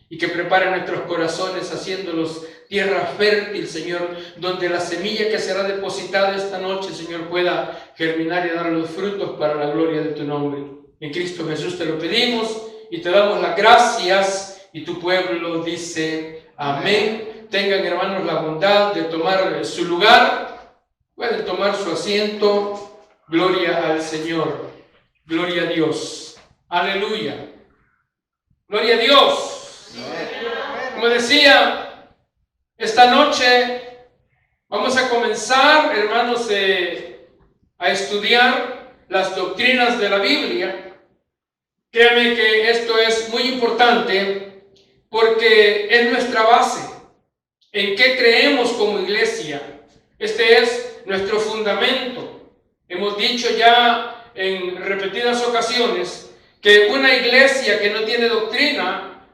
y que prepare nuestros corazones haciéndolos tierra fértil, Señor, donde la semilla que será depositada esta noche, Señor, pueda germinar y dar los frutos para la gloria de tu nombre. En Cristo Jesús te lo pedimos y te damos las gracias, y tu pueblo dice amén. Tengan, hermanos, la bondad de tomar su lugar, pueden tomar su asiento. Gloria al Señor, gloria a Dios, aleluya, gloria a Dios. Como decía, esta noche vamos a comenzar, hermanos, a estudiar las doctrinas de la Biblia. Créanme que esto es muy importante porque es nuestra base. ¿En qué creemos como iglesia? Este es nuestro fundamento. Hemos dicho ya en repetidas ocasiones que una iglesia que no tiene doctrina,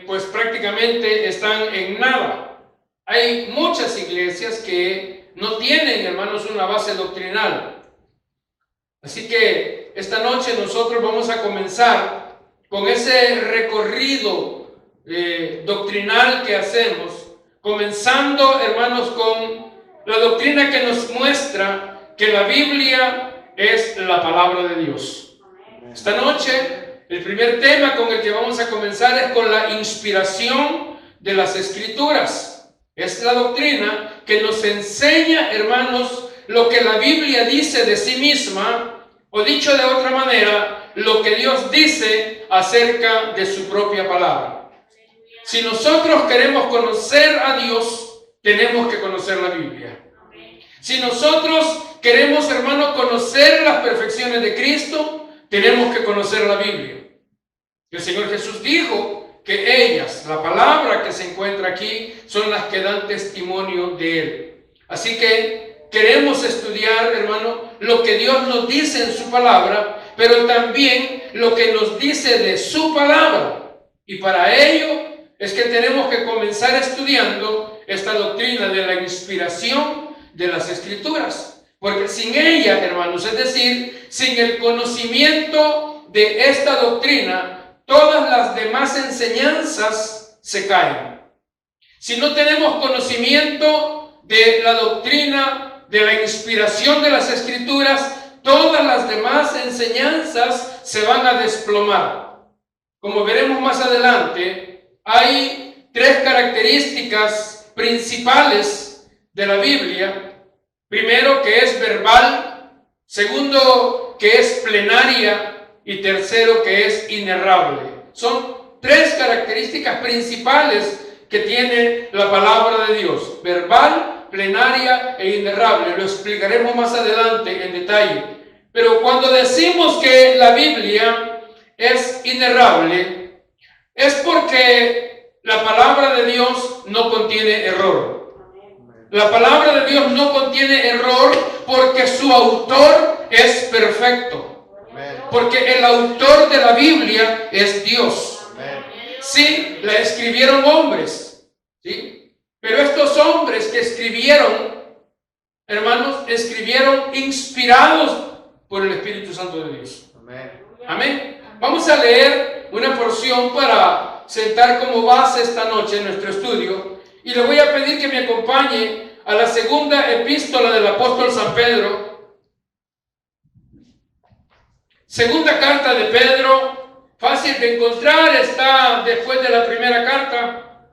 pues prácticamente están en nada. Hay muchas iglesias que no tienen, hermanos, una base doctrinal. Así que esta noche nosotros vamos a comenzar con ese recorrido doctrinal que hacemos, comenzando, hermanos, con la doctrina que nos muestra que la Biblia es la palabra de Dios. Esta noche, el primer tema con el que vamos a comenzar es con la inspiración de las Escrituras. Es la doctrina que nos enseña, hermanos, lo que la Biblia dice de sí misma, o dicho de otra manera, lo que Dios dice acerca de su propia palabra. Si nosotros queremos conocer a Dios, tenemos que conocer la Biblia. Si nosotros queremos, hermano, conocer las perfecciones de Cristo, tenemos que conocer la Biblia. El Señor Jesús dijo que ellas, la palabra que se encuentra aquí, son las que dan testimonio de Él. Así que queremos estudiar, hermano, lo que Dios nos dice en su palabra, pero también lo que nos dice de su palabra. Y para ello es que tenemos que comenzar estudiando esta doctrina de la inspiración de las Escrituras, porque sin ella, hermanos, es decir, sin el conocimiento de esta doctrina, todas las demás enseñanzas se caen. Si no tenemos conocimiento de la doctrina de la inspiración de las Escrituras, todas las demás enseñanzas se van a desplomar. Como veremos más adelante, hay tres características principales de la Biblia. Primero, que es verbal; segundo, que es plenaria; y tercero, que es inerrable. Son tres características principales que tiene la palabra de Dios: verbal, plenaria e inerrable. Lo explicaremos más adelante en detalle. Pero cuando decimos que la Biblia es inerrable, es porque la palabra de Dios no contiene error. La palabra de Dios no contiene error porque su autor es perfecto. Porque el autor de la Biblia es Dios. Sí, la escribieron hombres, ¿sí? Pero estos hombres que escribieron, hermanos, escribieron inspirados por el Espíritu Santo de Dios. Amén. Vamos a leer una porción para sentar como base esta noche en nuestro estudio. Y le voy a pedir que me acompañe a la segunda epístola del apóstol San Pedro. Segunda carta de Pedro, fácil de encontrar, está después de la primera carta.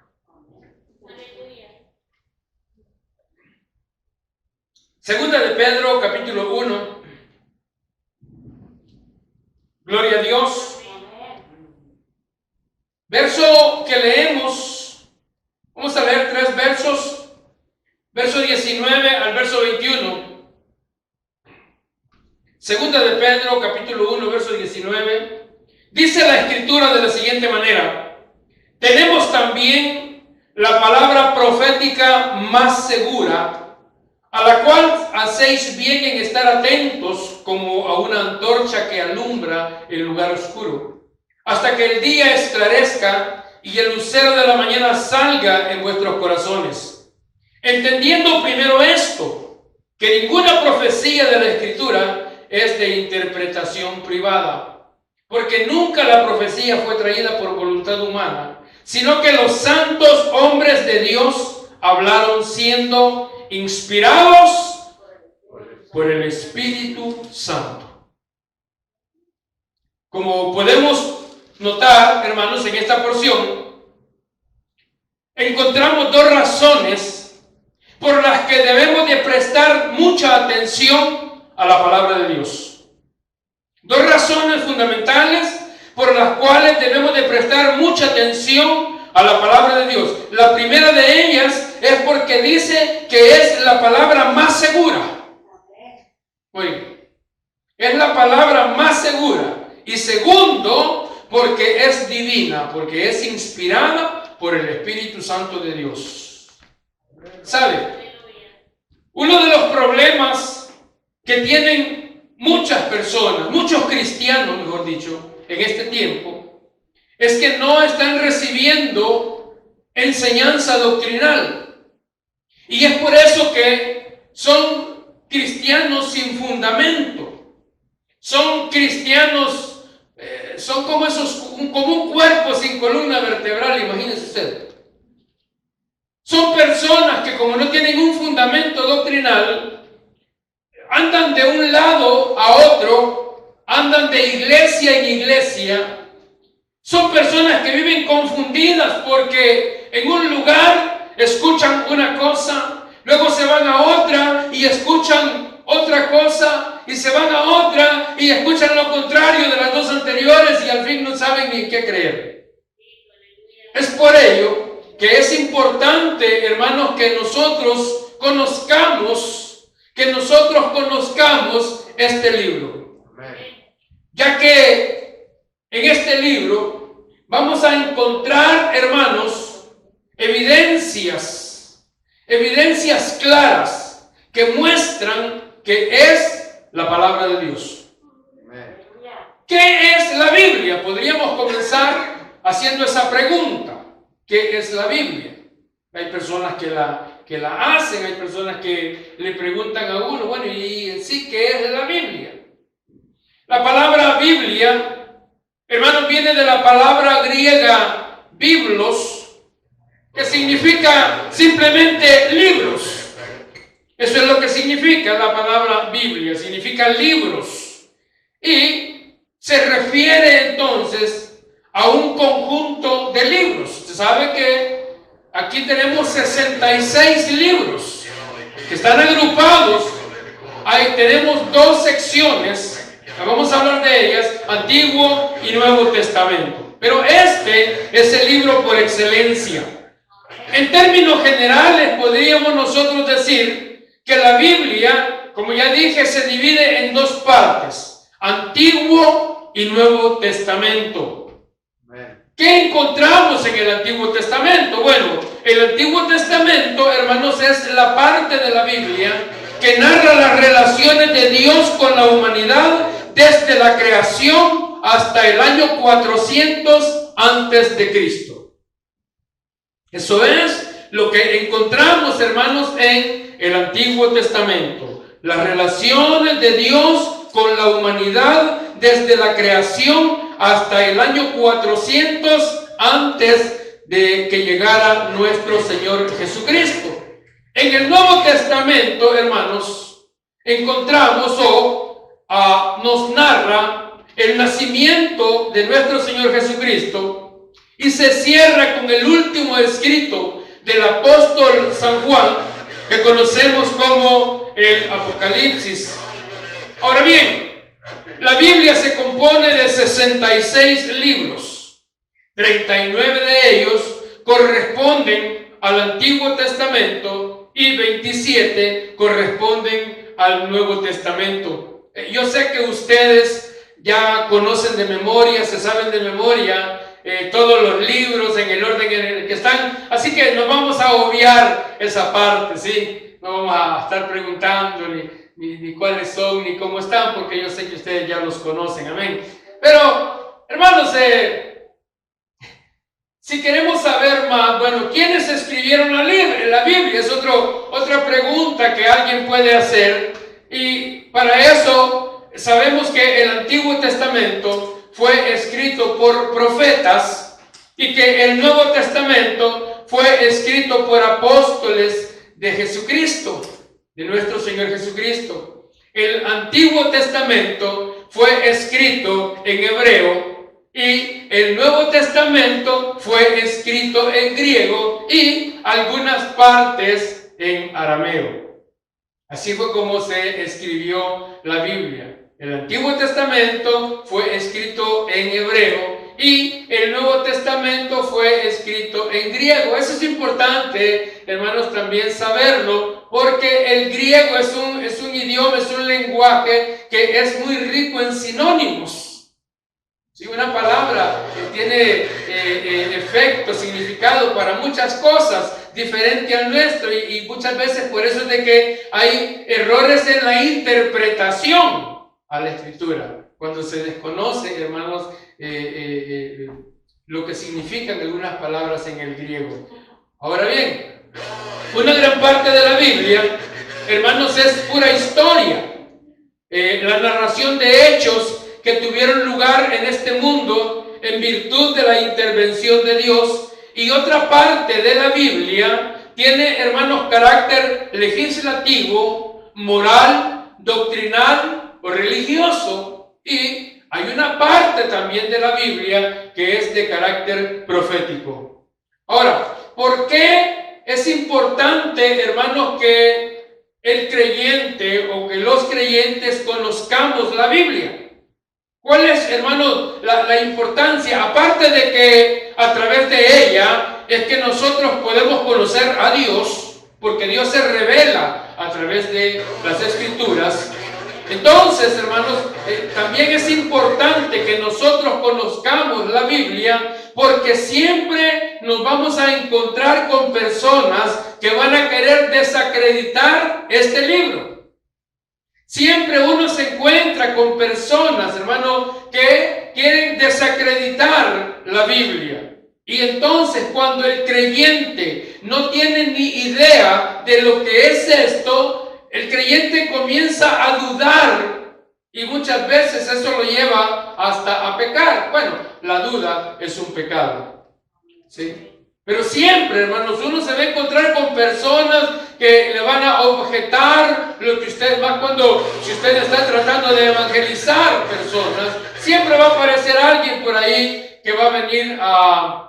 Segunda de Pedro, capítulo 1. Gloria a Dios. Verso que leemos, vamos a leer tres versos. Verso 19 al verso 21. Segunda de Pedro, capítulo 1, verso 19. Dice la Escritura de la siguiente manera: tenemos también la palabra profética más segura, a la cual hacéis bien en estar atentos como a una antorcha que alumbra el lugar oscuro, hasta que el día esclarezca y el lucero de la mañana salga en vuestros corazones. Entendiendo primero esto, que ninguna profecía de la Escritura es de interpretación privada, porque nunca la profecía fue traída por voluntad humana, sino que los santos hombres de Dios hablaron siendo inspirados por el Espíritu Santo. Como podemos notar, hermanos, en esta porción, encontramos dos razones por las que debemos de prestar mucha atención a la palabra de Dios. Dos razones fundamentales por las cuales debemos de prestar mucha atención a la palabra de Dios. La primera de ellas es porque dice que es la palabra más segura. Oye, es la palabra más segura. Y segundo, porque es divina, porque es inspirada por el Espíritu Santo de Dios. ¿Sabe? Uno de los problemas que tienen muchas personas, muchos cristianos, mejor dicho, en este tiempo, es que no están recibiendo enseñanza doctrinal. Y es por eso que son cristianos sin fundamento. Son cristianos, son como un cuerpo sin columna vertebral, imagínense usted. Son personas que, como no tienen un fundamento doctrinal, andan de un lado a otro, andan de iglesia en iglesia. Son personas que viven confundidas porque en un lugar escuchan una cosa, luego se van a otra y escuchan otra cosa, y se van a otra y escuchan lo contrario de las dos anteriores y al fin no saben ni qué creer. Es por ello que es importante, hermanos, que nosotros conozcamos este libro. Ya que en este libro vamos a encontrar, hermanos, evidencias claras que muestran que es la palabra de Dios. ¿Qué es la Biblia? Podríamos comenzar haciendo esa pregunta. ¿Qué es la Biblia? Hay personas que la hacen, hay personas que le preguntan a uno, bueno, y en sí, ¿qué es la Biblia? La palabra Biblia, hermanos, viene de la palabra griega biblos, que significa simplemente libros. Eso es lo que significa la palabra Biblia, significa libros. Y se refiere entonces a un conjunto de libros. Usted sabe que aquí tenemos 66 libros que están agrupados. Ahí tenemos dos secciones. Vamos a hablar de ellas, Antiguo y Nuevo Testamento. Pero este es el libro por excelencia. En términos generales podríamos nosotros decir que la Biblia, como ya dije, se divide en dos partes, Antiguo y Nuevo Testamento. ¿Qué encontramos en el Antiguo Testamento? Bueno, el Antiguo Testamento, hermanos, es la parte de la Biblia que narra las relaciones de Dios con la humanidad desde la creación hasta el año 400 antes de Cristo. Eso es lo que encontramos, hermanos, en el Antiguo Testamento. Las relaciones de Dios con la humanidad desde la creación hasta el año 400 antes de que llegara nuestro Señor Jesucristo. En el Nuevo Testamento, hermanos, encontramos nos narra el nacimiento de nuestro Señor Jesucristo y se cierra con el último escrito del apóstol San Juan, que conocemos como el Apocalipsis. Ahora bien, la Biblia se compone de 66 libros. 39 de ellos corresponden al Antiguo Testamento y 27 corresponden al Nuevo Testamento. Yo sé que ustedes ya conocen de memoria, se saben de memoria todos los libros en el orden en el que están, así que nos vamos a obviar esa parte, ¿sí? No vamos a estar preguntando ni cuáles son, ni cómo están, porque yo sé que ustedes ya los conocen, amén. Pero, hermanos, si queremos saber más, bueno, ¿quiénes escribieron la Biblia? Es otra pregunta que alguien puede hacer, y para eso sabemos que el Antiguo Testamento fue escrito por profetas y que el Nuevo Testamento fue escrito por apóstoles de Jesucristo, de nuestro Señor Jesucristo. El Antiguo Testamento fue escrito en hebreo y el Nuevo Testamento fue escrito en griego y algunas partes en arameo. Así fue como se escribió la Biblia. El Antiguo Testamento fue escrito en hebreo y el Nuevo Testamento fue escrito en griego. Eso es importante, hermanos, también saberlo, porque el griego es un idioma, es un lenguaje que es muy rico en sinónimos. ¿Sí? Una palabra que tiene efecto, significado para muchas cosas, diferente al nuestro, y muchas veces por eso es de que hay errores en la interpretación a la Escritura, cuando se desconoce, hermanos, lo que significan algunas palabras en el griego. Ahora bien, una gran parte de la Biblia, hermanos, es pura historia. La narración de hechos que tuvieron lugar en este mundo en virtud de la intervención de Dios, y otra parte de la Biblia tiene, hermanos, carácter legislativo, moral, doctrinal o religioso, y hay una parte también de la Biblia que es de carácter profético. Ahora, ¿por qué es importante, hermanos, que el creyente o que los creyentes conozcamos la Biblia? ¿Cuál es, hermanos, la importancia? Aparte de que a través de ella es que nosotros podemos conocer a Dios, porque Dios se revela a través de las Escrituras. Entonces, hermanos, también es importante que nosotros conozcamos la Biblia, porque siempre nos vamos a encontrar con personas que van a querer desacreditar este libro. Siempre uno se encuentra con personas, hermano, que quieren desacreditar la Biblia. Y entonces, cuando el creyente no tiene ni idea de lo que es esto, el creyente comienza a dudar y muchas veces eso lo lleva hasta a pecar. Bueno, la duda es un pecado, ¿sí? Pero siempre, hermanos, uno se va a encontrar con personas que le van a objetar lo que usted va si usted está tratando de evangelizar personas, siempre va a aparecer alguien por ahí que va a venir a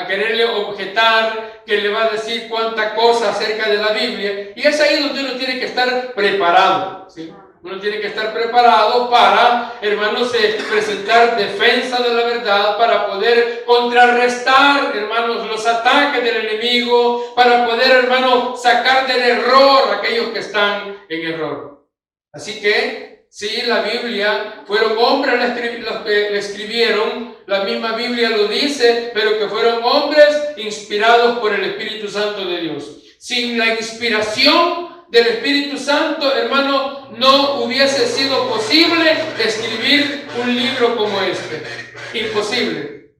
quererle objetar, que le va a decir cuánta cosa acerca de la Biblia, y es ahí donde uno tiene que estar preparado, ¿sí? Uno tiene que estar preparado para, hermanos, presentar defensa de la verdad, para poder contrarrestar, hermanos, los ataques del enemigo, para poder, hermanos, sacar del error a aquellos que están en error. Así que, sí, la Biblia, fueron hombres los que la escribieron, la misma Biblia lo dice, pero que fueron hombres inspirados por el Espíritu Santo de Dios. Sin la inspiración del Espíritu Santo, hermano, no hubiese sido posible escribir un libro como este. Imposible.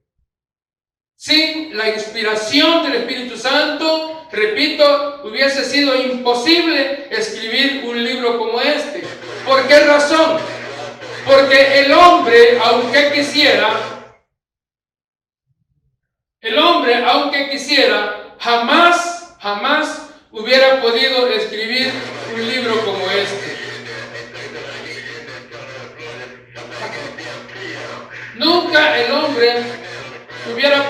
Sin la inspiración del Espíritu Santo, repito, hubiese sido imposible escribir un libro como este. ¿Por qué razón? Porque el hombre, aunque quisiera, jamás hubiera podido escribir un libro como este. Nunca el hombre hubiera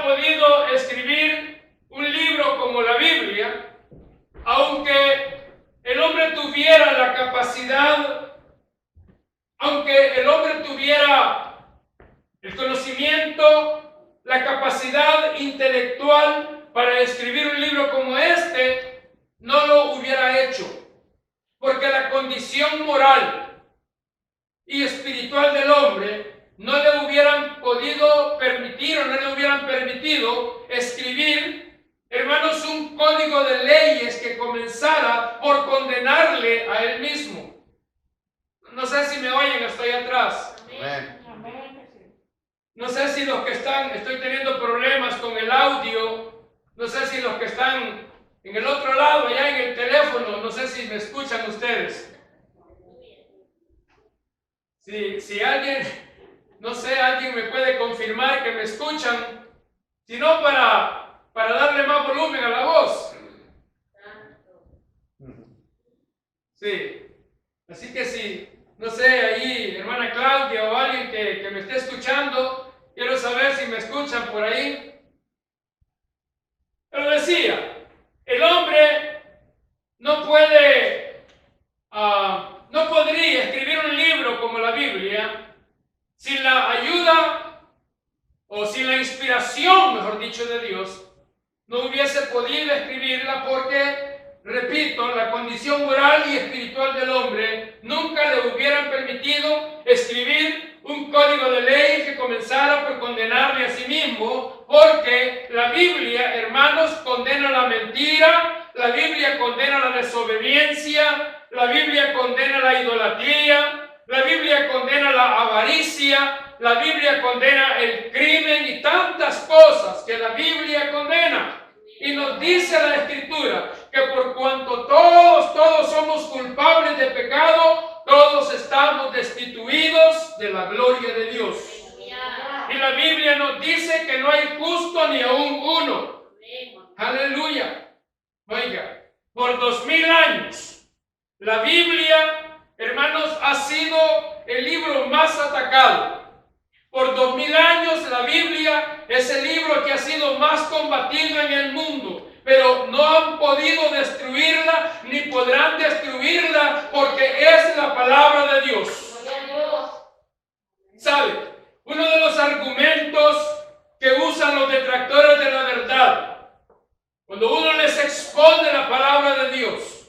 podido escribir un libro como la Biblia, aunque el hombre tuviera la capacidad, aunque el hombre tuviera el conocimiento, la capacidad intelectual para escribir un libro como este, no lo hubiera hecho, porque la condición moral y espiritual del hombre no le hubieran podido permitir o no le hubieran permitido escribir, hermanos, un código de leyes que comenzara por condenarle a él mismo. No sé si me oyen, estoy atrás. Amén. No sé si los que estoy teniendo problemas con el audio, no sé si los que están En el otro lado, allá en el teléfono, no sé si me escuchan ustedes. Si alguien, no sé, alguien me puede confirmar que me escuchan, si no para darle más volumen a la voz. Sí, así que si, no sé, ahí, hermana Claudia o alguien que me esté escuchando, quiero saber si me escuchan por ahí. Pero decía, el hombre no no podría escribir un libro como la Biblia sin la ayuda o sin la inspiración, mejor dicho, de Dios. No hubiese podido escribirla porque, repito, la condición moral y espiritual del hombre nunca le hubieran permitido escribir un código de ley que comenzara por condenarle a sí mismo, porque la Biblia, hermanos, condena la mentira, la Biblia condena la desobediencia, la Biblia condena la idolatría, la Biblia condena la avaricia, la Biblia condena el crimen y tantas cosas que la Biblia condena. Y nos dice la Escritura que por cuanto todos somos culpables de pecado, todos estamos destituidos de la gloria de Dios. Y la Biblia nos dice que no hay justo ni aún uno. Aleluya. Oiga, por 2000 años, la Biblia, hermanos, ha sido el libro más atacado. Por 2000 años la Biblia es el libro que ha sido más combatido en el mundo, pero no han podido destruirla ni podrán destruirla porque es la palabra de Dios. ¿Sabe? Uno de los argumentos que usan los detractores de la verdad, cuando uno les expone la palabra de Dios,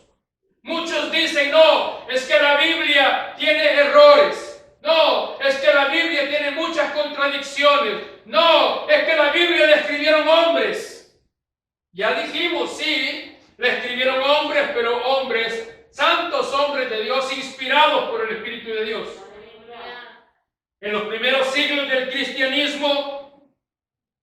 muchos dicen, no, es que la Biblia tiene errores. No, es que la Biblia tiene muchas contradicciones. No, es que la Biblia la escribieron hombres. Ya dijimos, sí, la escribieron hombres, pero hombres, santos hombres de Dios, inspirados por el Espíritu de Dios. En los primeros siglos del cristianismo,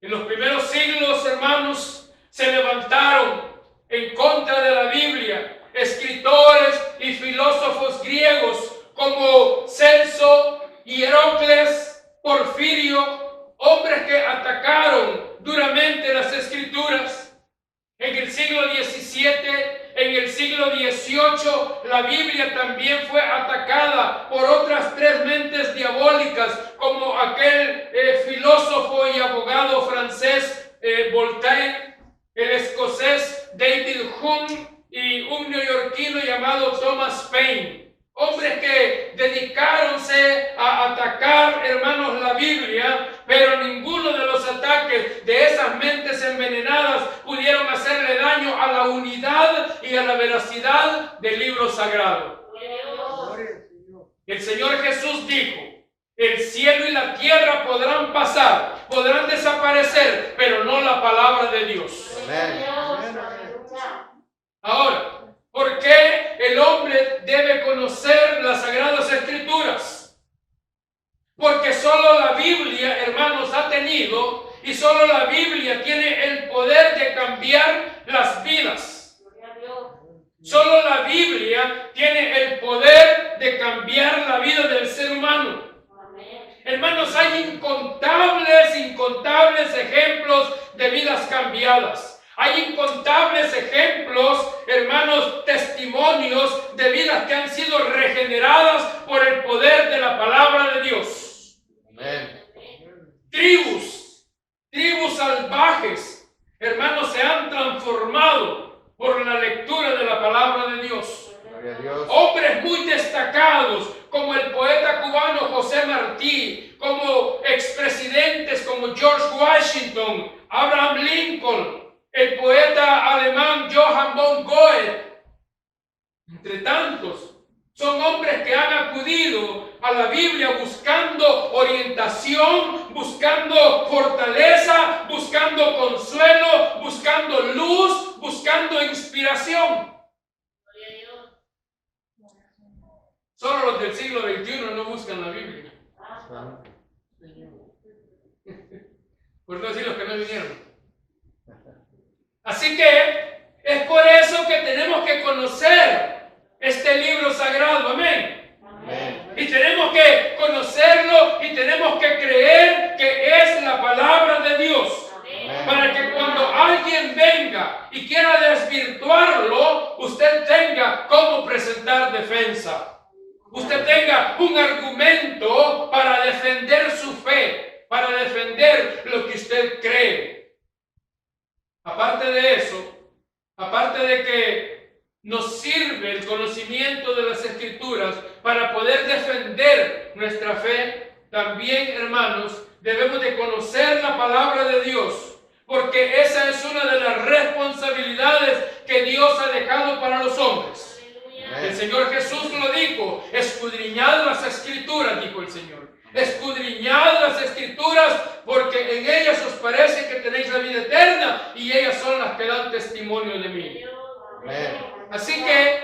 en los primeros siglos, hermanos, se levantaron en contra de la Biblia escritores y filósofos griegos como Celso, Hierocles, Porfirio, hombres que atacaron duramente las Escrituras. En el siglo XVII, en el siglo XVIII, la Biblia también fue atacada por otras tres mentes diabólicas, como aquel filósofo y abogado francés Voltaire, el escocés David Hume y un neoyorquino llamado Thomas Paine. Hombres que dedicáronse a atacar, hermanos, la Biblia, pero ninguno de los ataques de esas mentes envenenadas pudieron hacerle daño a la unidad y a la veracidad del libro sagrado. El Señor Jesús dijo, el cielo y la tierra podrán pasar, podrán desaparecer, pero no la palabra de Dios. Amén. Ahora, ¿por qué el hombre debe conocer las Sagradas Escrituras? Porque solo la Biblia, hermanos, ha tenido y solo la Biblia tiene el poder de cambiar las vidas. Solo la Biblia tiene el poder de cambiar la vida del ser humano. Hermanos, hay incontables ejemplos de vidas cambiadas. Hay incontables ejemplos, hermanos, testimonios de vidas que han sido regeneradas por el poder de la palabra de Dios. Amén. Tribus salvajes, hermanos, se han transformado por la lectura de la palabra de Dios. Hombres muy destacados, como el poeta cubano José Martí, como expresidentes como George Washington, Abraham Lincoln, el poeta alemán Johann von Goethe, entre tantos, son hombres que han acudido a la Biblia buscando orientación, buscando fortaleza, buscando consuelo, buscando luz, buscando inspiración. Solo los del siglo XXI no buscan la Biblia. Por no decir los que no vinieron. Así que Es por eso que tenemos que conocer este libro sagrado. Amén. Amén. Y tenemos que conocerlo y tenemos que creer que es la palabra de Dios. Amén. Para que cuando alguien venga y quiera desvirtuarlo, usted tenga cómo presentar defensa. Usted tenga un argumento para defender su fe, para defender lo que usted cree. Aparte de eso, aparte de que nos sirve el conocimiento de las Escrituras para poder defender nuestra fe, también, hermanos, debemos de conocer la palabra de Dios, porque esa es una de las responsabilidades que Dios ha dejado para los hombres. El Señor Jesús lo dijo: escudriñad las Escrituras, dijo el Señor. Escudriñad las Escrituras, porque en ellas os parece que tenéis la vida eterna, y ellas son las que dan testimonio de mí. Amén. Así que,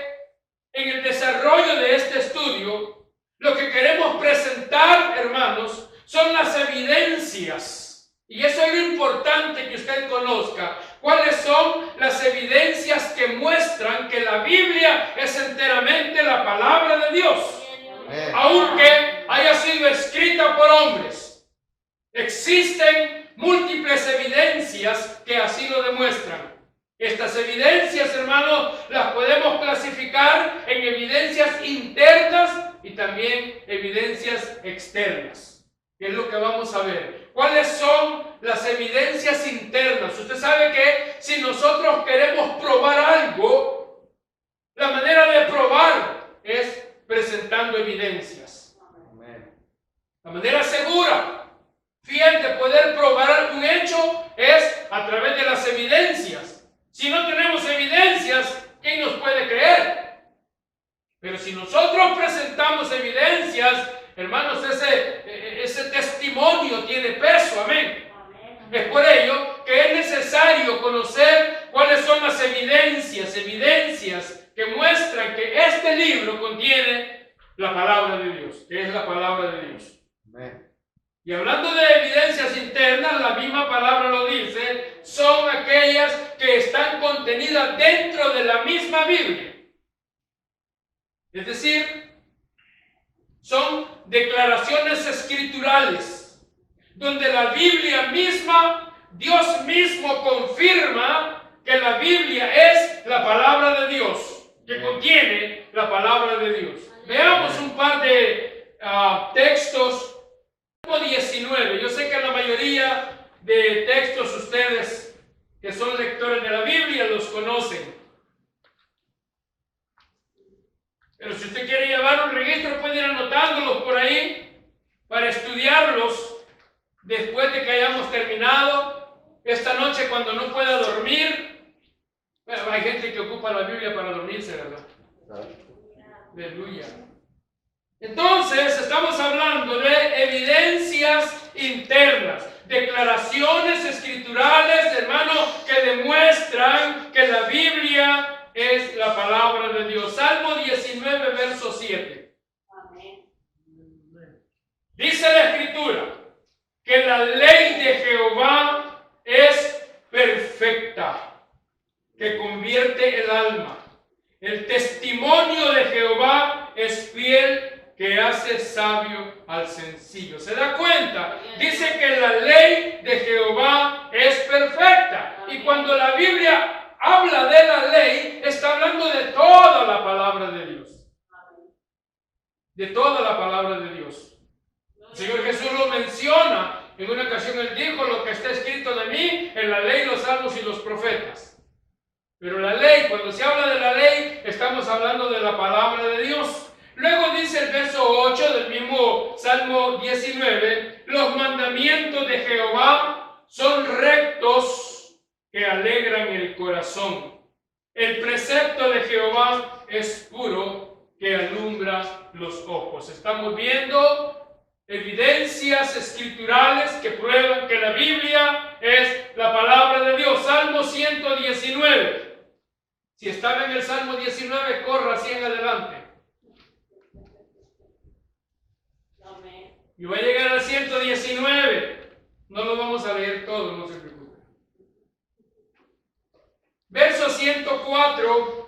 en el desarrollo de este estudio, lo que queremos presentar, hermanos, son las evidencias. Y eso es lo importante que usted conozca. ¿Cuáles son las evidencias que muestran que la Biblia es enteramente la palabra de Dios? Amén. Aunque haya sido escrita por hombres, existen múltiples evidencias que así lo demuestran. Estas evidencias, hermanos, las podemos clasificar en evidencias internas y también evidencias externas. ¿Qué es lo que vamos a ver? ¿Cuáles son las evidencias internas? Usted sabe que si nosotros queremos probar algo, la manera de probar es presentando evidencias. Amén. La manera segura, fiel de poder probar un hecho es a través de las evidencias. Si no tenemos evidencias, ¿quién nos puede creer? Pero si nosotros presentamos evidencias, hermanos, ese testimonio tiene peso. Amén. Es por ello que es necesario conocer cuáles son las evidencias que muestran que este libro contiene la palabra de Dios, que es la palabra de Dios. Amén. Y hablando de evidencias internas, la misma palabra lo dice, son aquellas que están contenidas dentro de la misma Biblia. Es decir, son declaraciones escriturales, donde la Biblia misma, Dios mismo confirma que la Biblia es la palabra de Dios, que contiene la palabra de Dios. Veamos un par de textos. 19. Yo sé que la mayoría de textos ustedes que son lectores de la Biblia los conocen. Pero si usted quiere llevar un registro, puede ir anotándolos por ahí para estudiarlos después de que hayamos terminado. Esta noche, cuando no pueda dormir, bueno, hay gente que ocupa la Biblia para dormirse, ¿verdad? Aleluya. Entonces, estamos hablando de evidencias internas, declaraciones escriturales, hermano, que demuestran que la Biblia es la palabra de Dios. Salmo 19, verso 7. Amén. Dice la Escritura que la ley de Jehová es perfecta, que convierte el alma. El testimonio de Jehová es fiel, que hace sabio al sencillo. ¿Se da cuenta? Dice que la ley de Jehová es perfecta. Y cuando la Biblia habla de la ley, está hablando de toda la palabra de Dios. De toda la palabra de Dios. El Señor Jesús lo menciona. En una ocasión Él dijo: lo que está escrito de mí en la ley, los salmos y los profetas. Pero la ley, cuando se habla de la ley, estamos hablando de la palabra de Dios. Luego dice el verso 8 del mismo Salmo 19, los mandamientos de Jehová son rectos que alegran el corazón. El precepto de Jehová es puro que alumbra los ojos. Estamos viendo evidencias escriturales que prueban que la Biblia es la palabra de Dios. Salmo 119. Si estaba en el Salmo 19, corra así en adelante. Y va a llegar al 119. No lo vamos a leer todo, no se preocupe. Verso 114. 104.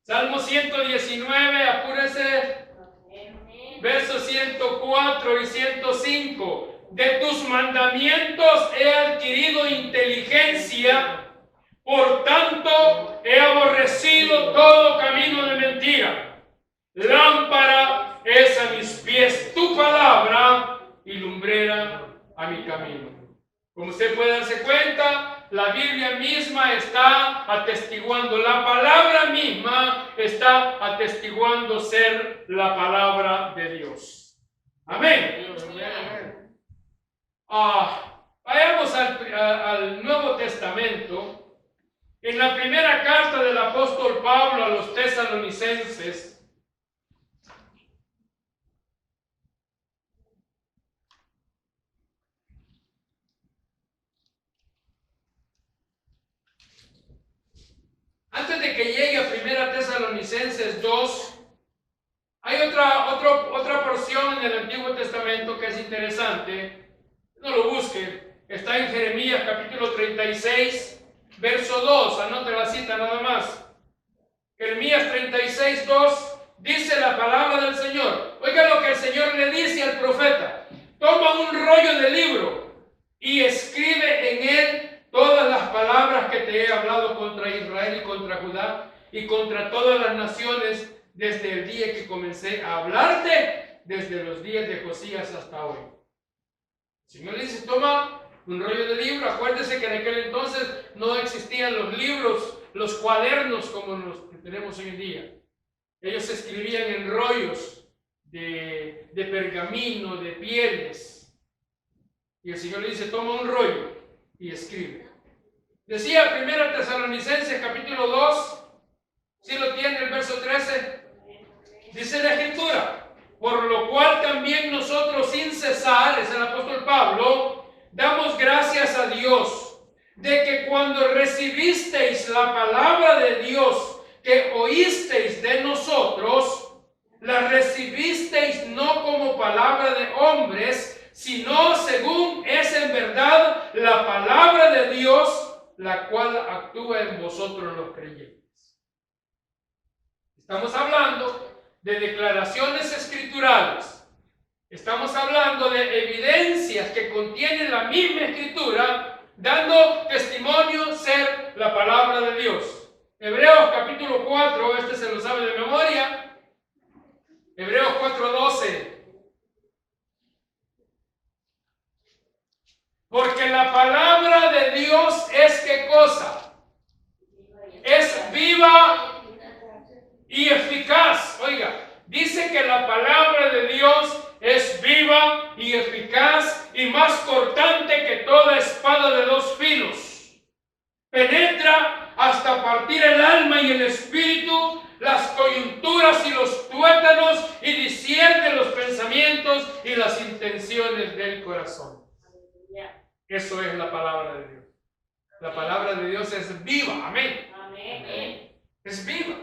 Salmo 119, apúrese. Versos 104 y 105. De tus mandamientos he adquirido inteligencia, por tanto he aborrecido todo camino de mentira. Lámpara es a mis pies tu palabra y lumbrera a mi camino. Como usted puede darse cuenta, la Biblia misma está atestiguando, la palabra misma está atestiguando ser la palabra de Dios. Amén. Vayamos al Nuevo Testamento. En la primera carta del apóstol Pablo a los tesalonicenses, antes de que llegue a 1 Tesalonicenses 2, hay otra porción en el Antiguo Testamento que es interesante. No lo busque. Está en Jeremías capítulo 36, verso 2. Anote la cita nada más. Jeremías 36, 2, dice la palabra del Señor. Oiga lo que el Señor le dice al profeta. Toma un rollo de libro y escribe en él todas las palabras que te he hablado contra Israel y contra Judá y contra todas las naciones desde el día que comencé a hablarte, desde los días de Josías hasta hoy. El Señor le dice, toma un rollo de libro. Acuérdese que en aquel entonces no existían los libros, los cuadernos como los que tenemos hoy en día. Ellos escribían en rollos de pergamino, de pieles. Y el Señor le dice, toma un rollo y escribe. Decía 1 Tesalonicenses capítulo 2, si lo tiene el verso 13, dice la Escritura, por lo cual también nosotros sin cesar, es el apóstol Pablo, damos gracias a Dios de que cuando recibisteis la palabra de Dios que oísteis de nosotros, la recibisteis no como palabra de hombres, sino según es en verdad la palabra de Dios, la cual actúa en vosotros los creyentes. Estamos hablando de declaraciones escriturales. Estamos hablando de evidencias que contiene la misma escritura, dando testimonio ser la palabra de Dios. Hebreos capítulo 4, este se lo sabe de memoria. Hebreos 4:12. Porque la palabra de Dios es ¿qué cosa? Es viva y eficaz. Oiga, dice que la palabra de Dios es viva y eficaz y más cortante que toda espada de dos filos. Penetra hasta partir el alma y el espíritu, las coyunturas y los tuétanos, y discierne los pensamientos y las intenciones del corazón. Eso es la palabra de Dios. La palabra de Dios es viva. Amén. Amén. Es viva.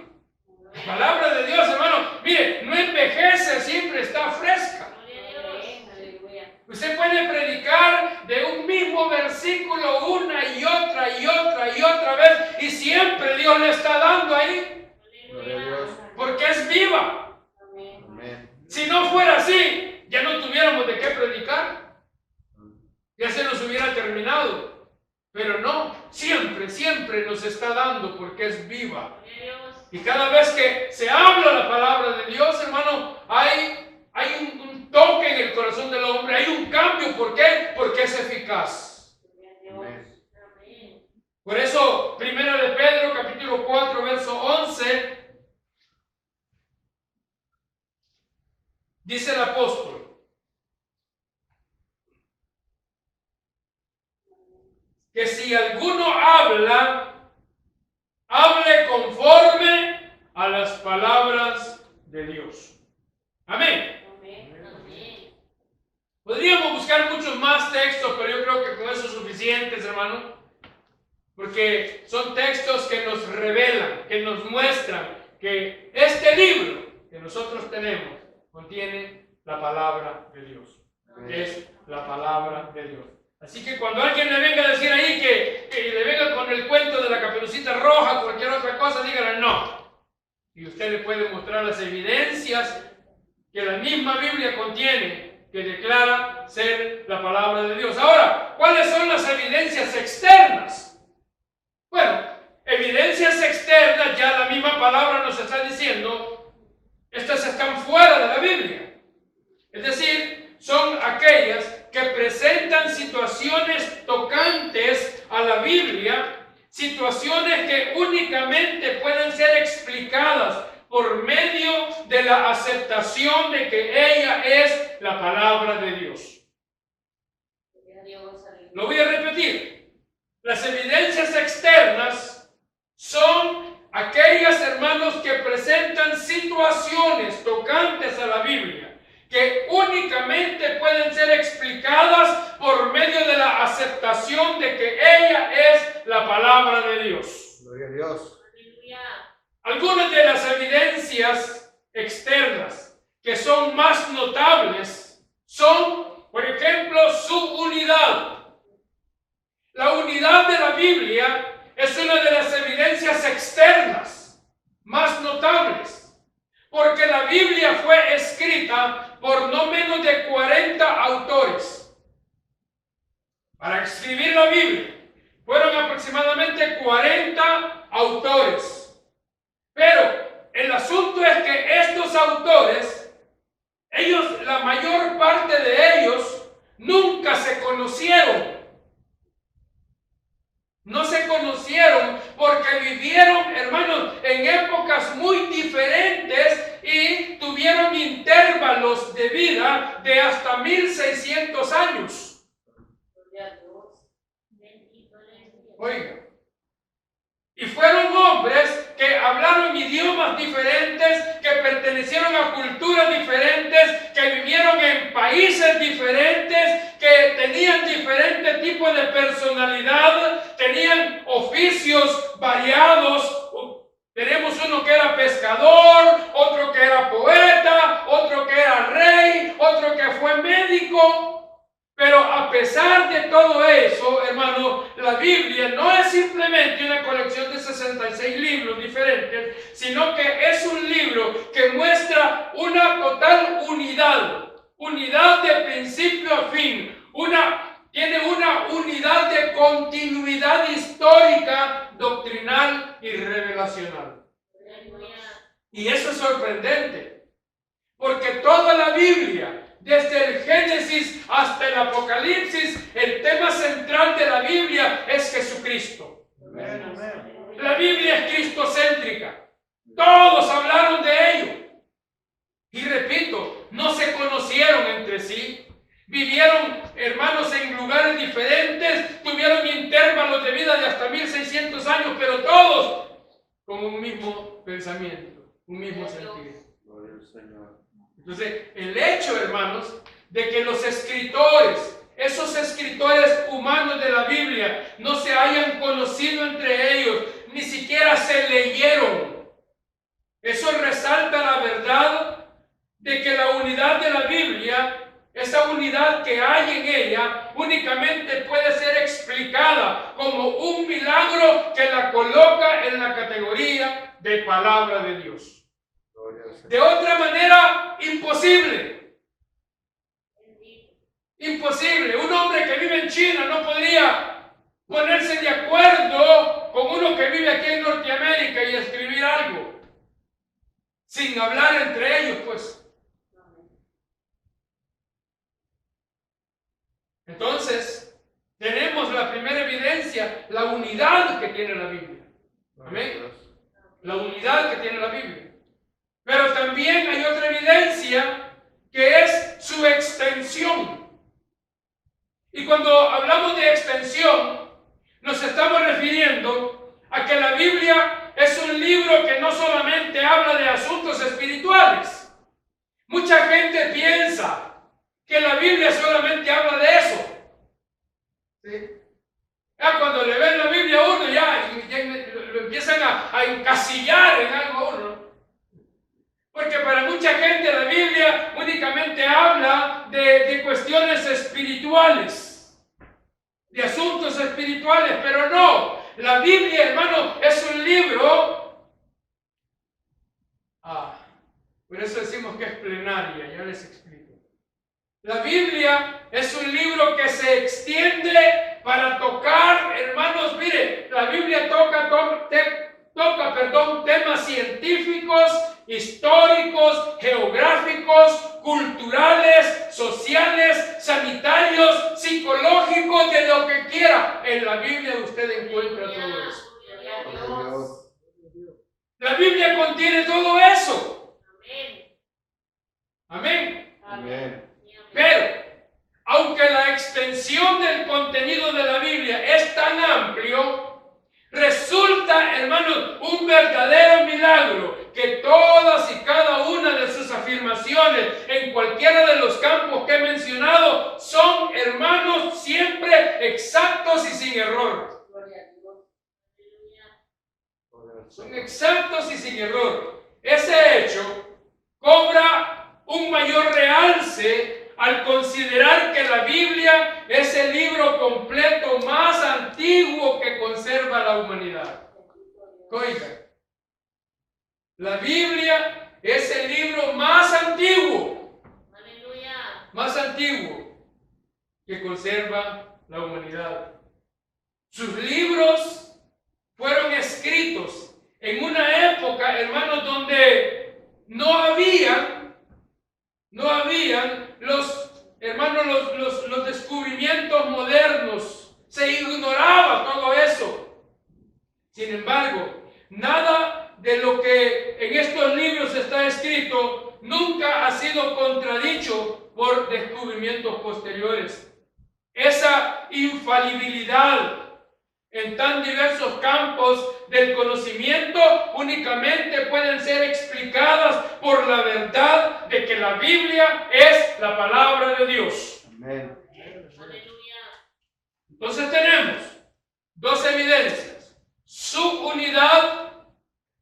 La palabra de Dios, hermano, mire, no envejece, siempre está fresca. Usted puede predicar de un mismo versículo una y otra vez, y siempre Dios le está dando ahí. Porque es viva. Si no fuera así, ya no tuviéramos de qué predicar. Ya se nos hubiera terminado. Pero no, siempre nos está dando porque es viva. Y cada vez que se habla la palabra de Dios, hermano, hay un toque en el corazón del hombre, hay un cambio. ¿Por qué? Porque es eficaz. Por eso, 1 de Pedro, capítulo 4, verso 11, dice el apóstol, que si alguno habla, hable conforme a las palabras de Dios. Amén. Amén. Podríamos buscar muchos más textos, pero yo creo que con eso es suficientes, hermano, porque son textos que nos revelan, que nos muestran que este libro que nosotros tenemos contiene la palabra de Dios. Es la palabra de Dios. Así que cuando alguien le venga a decir ahí que le venga con el cuento de la Caperucita Roja, cualquier otra cosa, dígale no. Y usted le puede mostrar las evidencias que la misma Biblia contiene, que declara ser la palabra de Dios. Ahora, ¿cuáles son las evidencias externas? Bueno, evidencias externas, ya la misma palabra nos está diciendo, estas están fuera de la Biblia. Es decir, son aquellas que presentan situaciones tocantes a la Biblia, situaciones que únicamente pueden ser explicadas por medio de la aceptación de que ella es la palabra de Dios. Lo voy a repetir. Las evidencias externas son aquellas, hermanos, que presentan situaciones tocantes a la Biblia, que únicamente pueden ser explicadas por medio de la aceptación de que ella es la palabra de Dios. Gloria a Dios. Algunas de las evidencias externas que son más notables son, por ejemplo, su unidad. La unidad de la Biblia es una de las evidencias externas más notables, porque la Biblia fue escrita por no menos de 40 autores. Para escribir la Biblia fueron aproximadamente 40 autores. Pero el asunto es que estos autores, la mayor parte de ellos, nunca se conocieron. No se conocieron porque vivieron, hermanos, en épocas muy diferentes y tuvieron intervalos de vida de hasta 1600 años. Oiga. Y fueron hombres que hablaron idiomas diferentes, que pertenecieron a culturas diferentes, que vivieron en países diferentes, que tenían diferentes tipos de personalidad, tenían oficios variados. Tenemos uno que era pescador, otro que era poeta, otro que era rey, otro que fue médico. Pero a pesar de todo eso, hermano, la Biblia no es simplemente una colección de 66 libros diferentes, sino que es un libro que muestra una total unidad de principio a fin, tiene una unidad de continuidad histórica, doctrinal y revelacional. Y eso es sorprendente, porque toda la Biblia, desde el Génesis hasta el Apocalipsis, el tema central de la Biblia es Jesucristo. Amén. La Biblia es cristocéntrica. Todos hablaron de ello. Y repito, no se conocieron entre sí. Vivieron, hermanos, en lugares diferentes. Tuvieron intervalos de vida de hasta 1600 años, pero todos con un mismo pensamiento, un mismo sentido. Gloria al Señor. Entonces, el hecho, hermanos, de que los escritores, esos escritores humanos de la Biblia, no se hayan conocido entre ellos, ni siquiera se leyeron, eso resalta la verdad de que la unidad de la Biblia, esa unidad que hay en ella, únicamente puede ser explicada como un milagro que la coloca en la categoría de palabra de Dios. De otra manera, imposible. Imposible. Un hombre que vive en China no podría ponerse de acuerdo con uno que vive aquí en Norteamérica y escribir algo sin hablar entre ellos, pues. Entonces, tenemos la primera evidencia, la unidad que tiene la Biblia. Amén. La unidad que tiene la Biblia. Pero también hay otra evidencia que es su extensión. Y cuando hablamos de extensión, nos estamos refiriendo a que la Biblia es un libro que no solamente habla de asuntos espirituales. Mucha gente piensa que la Biblia solamente habla de eso. ¿Sí? Ya cuando le ven la Biblia a uno, ya lo empiezan a encasillar en algo a uno. Porque para mucha gente la Biblia únicamente habla de cuestiones espirituales. de asuntos espirituales, pero no. La Biblia, hermano, es un libro. Por eso decimos que es plenaria, ya les explico. La Biblia es un libro que se extiende para tocar, hermanos, mire, la Biblia toca temas científicos, históricos, geográficos, culturales, sociales, sanitarios, psicológicos, de lo que quiera. En la Biblia usted encuentra todo eso. La Biblia contiene todo eso. Amén. Amén. Pero, aunque la extensión del contenido de la Biblia es tan amplio, resulta, hermanos, un verdadero milagro que todas y cada una de sus afirmaciones en cualquiera de los campos que he mencionado son, hermanos, siempre exactos y sin error. Son exactos y sin error. Ese hecho cobra un mayor realce al considerar que la Biblia es el libro completo más antiguo que conserva la humanidad. Oiga, la Biblia es el libro más antiguo, que conserva la humanidad. Sus libros fueron escritos en una época, hermanos, donde no habían los descubrimientos modernos. Se ignoraba todo eso. Sin embargo, nada de lo que en estos libros está escrito nunca ha sido contradicho por descubrimientos posteriores. Esa infalibilidad en tan diversos campos del conocimiento únicamente pueden ser explicadas por la verdad de que la Biblia es la palabra de Dios. Amén. Entonces tenemos dos evidencias: su unidad,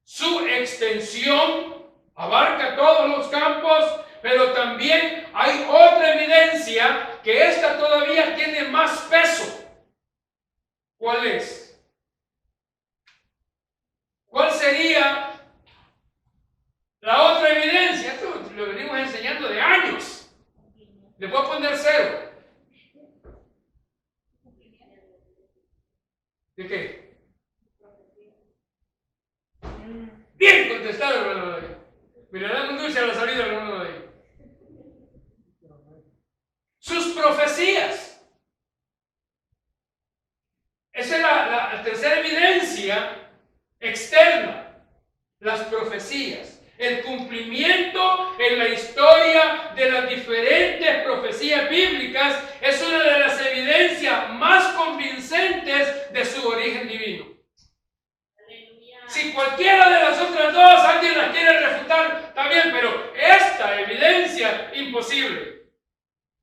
su extensión, abarca todos los campos, pero también hay otra evidencia que esta todavía tiene más peso. ¿Cuál es? ¿Cuál sería la otra evidencia? Esto lo venimos enseñando de años. Le voy a poner 0. ¿De qué? Bien contestado, hermano David. Mira, dame un dulce a la salida, hermano David. Sus profecías. Esa es la tercera evidencia externa. Las profecías. El cumplimiento en la historia de las diferentes profecías bíblicas es una de las evidencias más convincentes de su origen divino. Si cualquiera de las otras dos alguien las quiere refutar, está bien, pero esta evidencia, imposible.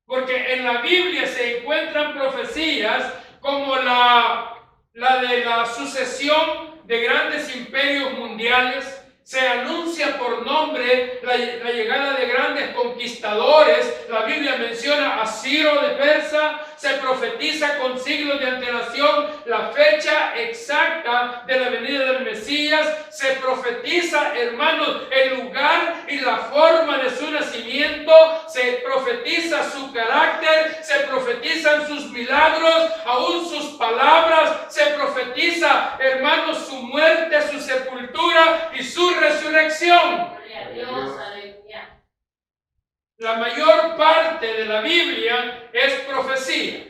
Porque en la Biblia se encuentran profecías como la de la sucesión de grandes imperios mundiales. Se anuncia por nombre la llegada de grandes conquistadores. La Biblia menciona a Ciro de Persa. Se profetiza con siglos de antelación la fecha exacta de la venida del Mesías. Se profetiza, hermanos, el lugar y la forma de su nacimiento. Se profetiza su carácter. Se profetizan sus milagros, aún sus palabras. Se profetiza, hermanos, su muerte, su sepultura y su resurrección. Gloria a Dios, aleluya. La mayor parte de la Biblia es profecía.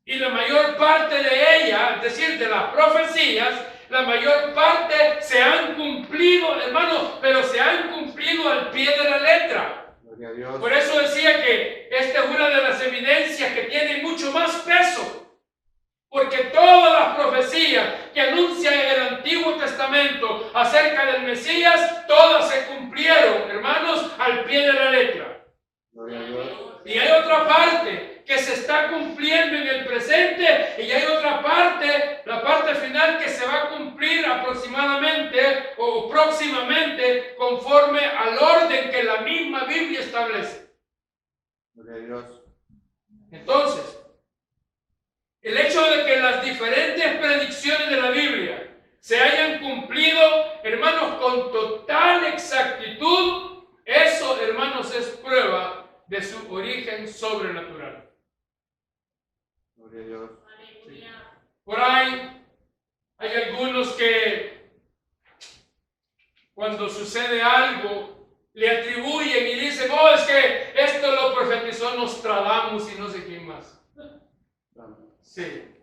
Y la mayor parte de ella, es decir, de las profecías, la mayor parte se han cumplido, hermanos, pero se han cumplido al pie de la letra. Gloria a Dios. Por eso decía que esta es una de las evidencias que tiene mucho más peso. Porque todas las profecías que anuncian en el Antiguo Testamento acerca del Mesías, todas se cumplieron, hermanos, al pie de la letra. Gloria a Dios. Y hay otra parte que se está cumpliendo en el presente, y hay otra parte, la parte final, que se va a cumplir aproximadamente o próximamente conforme al orden que la misma Biblia establece. Gloria a Dios. Entonces, el hecho de que las diferentes predicciones de la Biblia se hayan cumplido, hermanos, con total exactitud, eso, hermanos, es prueba de su origen sobrenatural. Gloria a Dios. Aleluya. Por ahí hay algunos que cuando sucede algo le atribuyen y dicen, oh, es que esto lo profetizó Nostradamus y no sé quién más. Amén. Sí.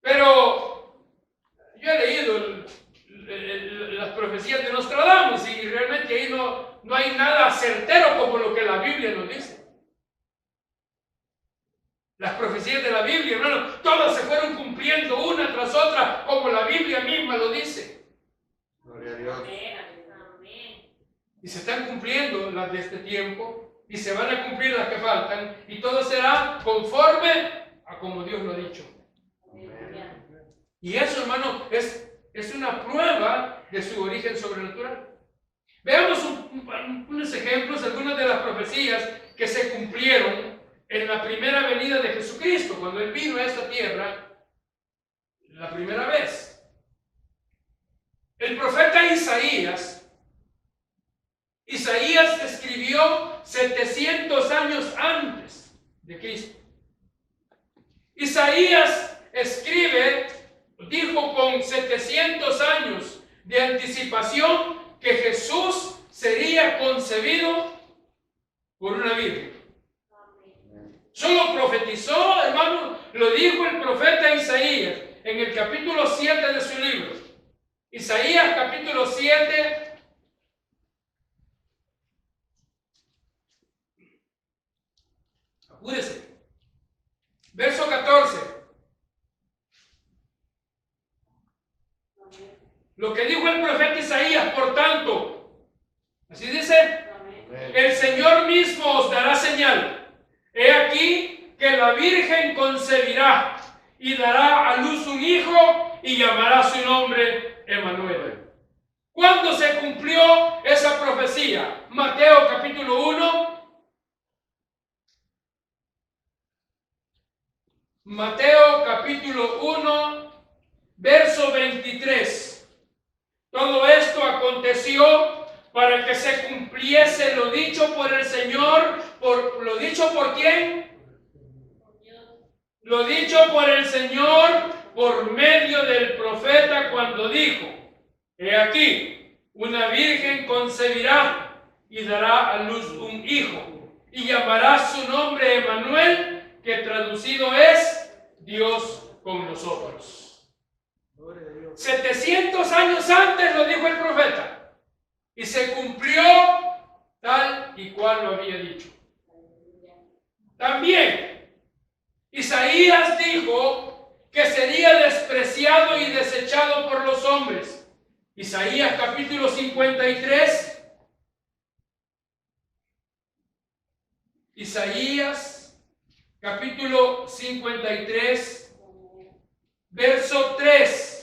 Pero yo he leído las profecías de Nostradamus y realmente ahí no hay nada certero como lo que la Biblia nos dice. Las profecías de la Biblia, hermano, todas se fueron cumpliendo una tras otra como la Biblia misma lo dice. Gloria a Dios. Amén. Y se están cumpliendo las de este tiempo y se van a cumplir las que faltan y todo será conforme a como Dios lo ha dicho. Aleluya. Y eso, hermano, es una prueba de su origen sobrenatural. Veamos unos ejemplos, algunas de las profecías que se cumplieron en la primera venida de Jesucristo, cuando Él vino a esta tierra la primera vez. El profeta Isaías escribió 700 años antes de Cristo. Isaías dijo con 700 años de anticipación que Jesús sería concebido por una virgen. Solo profetizó, hermano, lo dijo el profeta Isaías en el capítulo 7 de su libro. Isaías capítulo 7. Apúrese. Verso 14. Lo que dijo el profeta Isaías, por tanto, así dice, Amén. el Señor mismo os dará señal. He aquí que la Virgen concebirá y dará a luz un hijo y llamará su nombre Emmanuel. ¿Cuándo se cumplió esa profecía? Mateo capítulo 1. Mateo capítulo 1, verso 23. Todo esto aconteció para que se cumpliese lo dicho por el Señor. ¿Lo dicho por quién? Lo dicho por el Señor por medio del profeta cuando dijo: He aquí, una virgen concebirá y dará a luz un hijo, y llamará su nombre Emmanuel, que traducido es Dios con nosotros. 700 años antes lo dijo el profeta, y se cumplió tal y cual lo había dicho. También Isaías dijo que sería despreciado y desechado por los hombres. Isaías capítulo 53. Isaías capítulo 53, verso 3.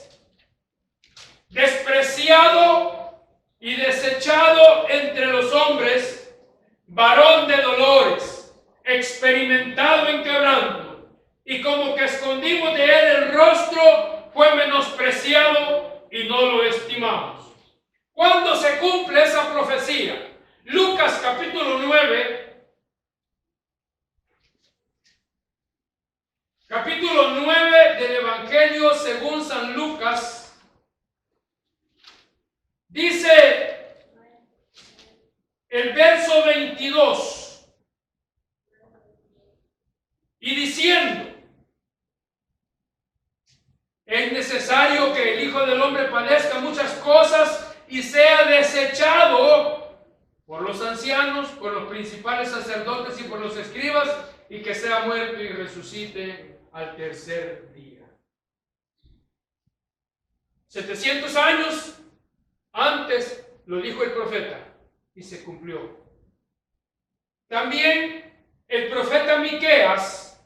Despreciado y desechado entre los hombres, varón de dolores, experimentado en quebranto, y como que escondimos de él el rostro, fue menospreciado y no lo estimamos. ¿Cuándo se cumple esa profecía? Lucas capítulo 9, capítulo 9 del Evangelio según San Lucas, dice el verso 22, y diciendo: es necesario que el Hijo del Hombre padezca muchas cosas y sea desechado por los ancianos, por los principales sacerdotes y por los escribas, y que sea muerto y resucite al tercer día. 700 años antes lo dijo el profeta y se cumplió. También el profeta Miqueas,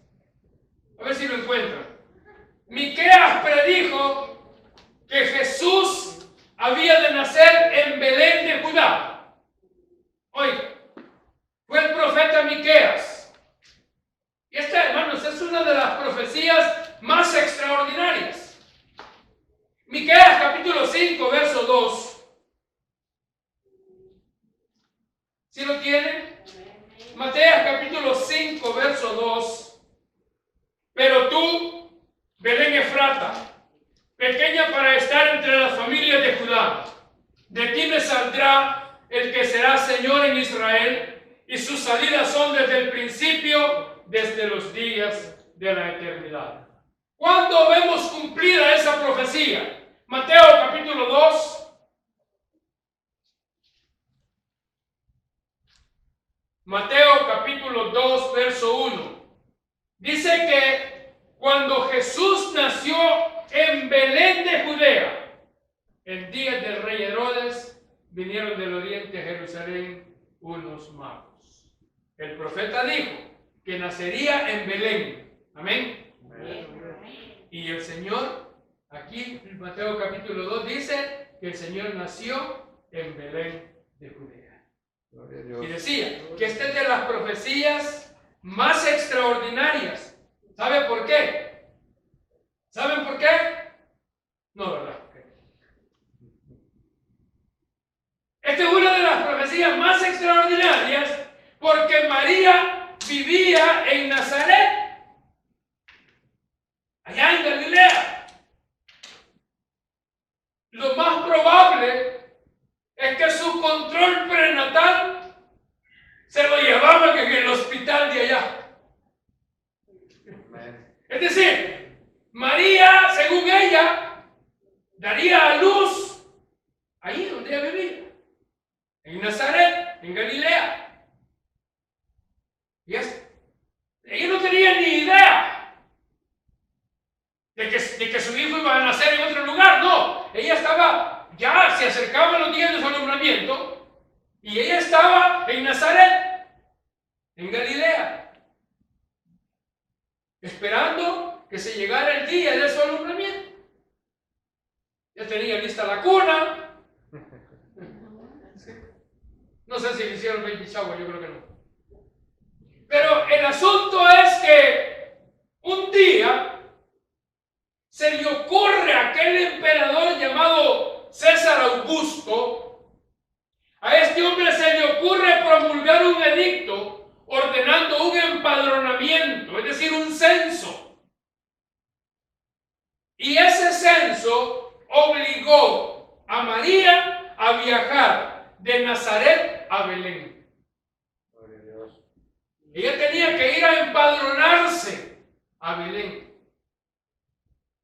a ver si lo encuentran. Miqueas predijo que Jesús había de nacer en Belén de Judá. Oiga, fue el profeta Miqueas. Y esta, hermanos, es una de las profecías más extraordinarias. Miqueas capítulo 5, verso 2. ¿Sí lo tienen? Mateas capítulo 5, verso 2. Pero tú, Belén Efrata, pequeña para estar entre las familias de Judá, de ti me saldrá el que será Señor en Israel, y sus salidas son desde el principio, desde los días de la eternidad. ¿Cuándo vemos cumplida esa profecía? Mateo capítulo 2. Mateo capítulo 2, verso 1. Dice que cuando Jesús nació en Belén de Judea, en días del rey Herodes, vinieron del oriente a Jerusalén unos magos. El profeta dijo que nacería en Belén. Amén. Y el Señor, aquí en Mateo capítulo 2 dice que el Señor nació en Belén de Judea. Y decía que esta es de las profecías más extraordinarias. ¿Sabe por qué? ¿Saben por qué? No, ¿verdad? Esta es una de las profecías más extraordinarias porque María vivía en Nazaret, allá en Galilea. Lo más probable es que su control prenatal se lo llevaban en el hospital de allá. Es decir, María, según ella, daría a luz ahí donde ella vivía, en Nazaret, en Galilea. Y ella no tenía ni idea de que su hijo iba a nacer en otro lugar. No, ella estaba, ya se acercaban los días de su alumbramiento y ella estaba en Nazaret, en Galilea, esperando que se llegara el día de su alumbramiento. Ya tenía lista la cuna. No sé si le hicieron baby shower, yo creo que no. Pero el asunto es que un día se le ocurre a aquel emperador llamado César Augusto, a este hombre se le ocurre promulgar un edicto ordenando un empadronamiento, es decir, un censo. Y ese censo obligó a María a viajar de Nazaret a Belén. Ella tenía que ir a empadronarse a Belén.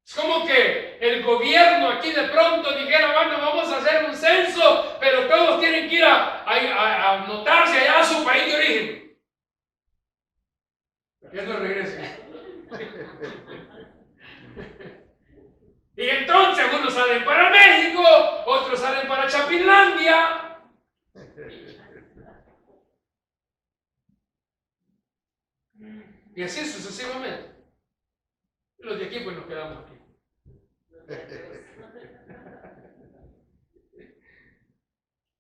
Es como que el gobierno aquí de pronto dijera, bueno, vamos a hacer un censo, pero todos tienen que ir a anotarse allá a su país de origen. Que no regresen. Y entonces unos salen para México, otros salen para Chapinlandia. Y así sucesivamente. Los de aquí pues nos quedamos aquí.